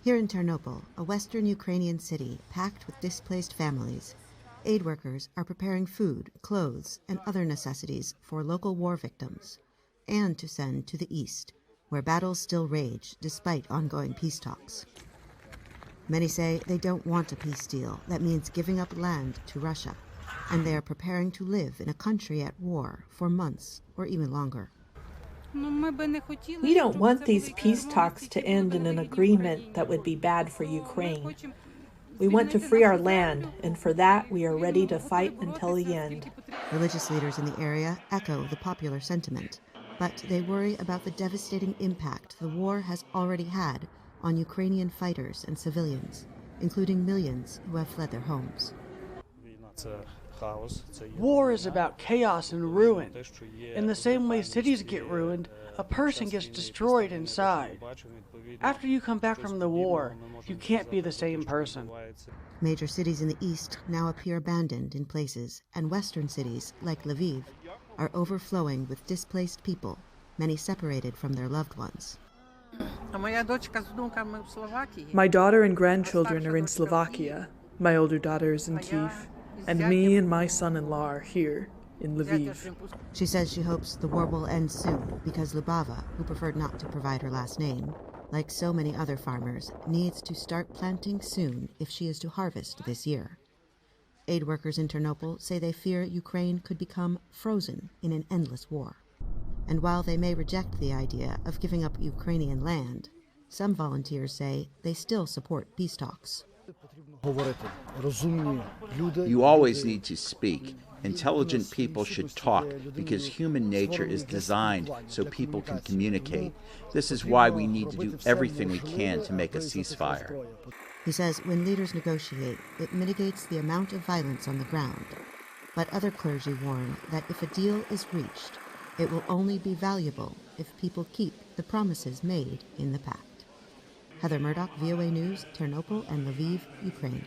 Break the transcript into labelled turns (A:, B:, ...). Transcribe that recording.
A: Here in Ternopil, a western Ukrainian city packed with displaced families, aid workers are preparing food, clothes, and other necessities for local war victims, and to send to the east, where battles still rage despite ongoing peace talks. Many say they don't want a peace deal that means giving up land to Russia, and they are preparing to live in a country at war for months or even longer.
B: We don't want these peace talks to end in an agreement that would be bad for Ukraine. We want to free our land, and for that we are ready to fight until the end.
A: Religious leaders in the area echo the popular sentiment, but they worry about the devastating impact the war has already had on Ukrainian fighters and civilians, including millions who have fled their homes.
C: War is about chaos and ruin. In the same way cities get ruined, a person gets destroyed inside. After you come back from the war, you can't be the same person.
A: Major cities in the east now appear abandoned in places, and western cities, like Lviv, are overflowing with displaced people, many separated from their loved ones.
D: My daughter and grandchildren are in Slovakia. My older daughter is in Kyiv. And me and my son-in-law are here, in Lviv.
A: She says she hopes the war will end soon because Lubava, who preferred not to provide her last name, like so many other farmers, needs to start planting soon if she is to harvest this year. Aid workers in Ternopil say they fear Ukraine could become frozen in an endless war. And while they may reject the idea of giving up Ukrainian land, some volunteers say they still support peace talks.
E: You always need to speak. Intelligent people should talk because human nature is designed so people can communicate. This is why we need to do everything we can to make a ceasefire.
A: He says when leaders negotiate, it mitigates the amount of violence on the ground. But other clergy warn that if a deal is reached, it will only be valuable if people keep the promises made in the pact. Heather Murdock, VOA News, Ternopil and Lviv, Ukraine.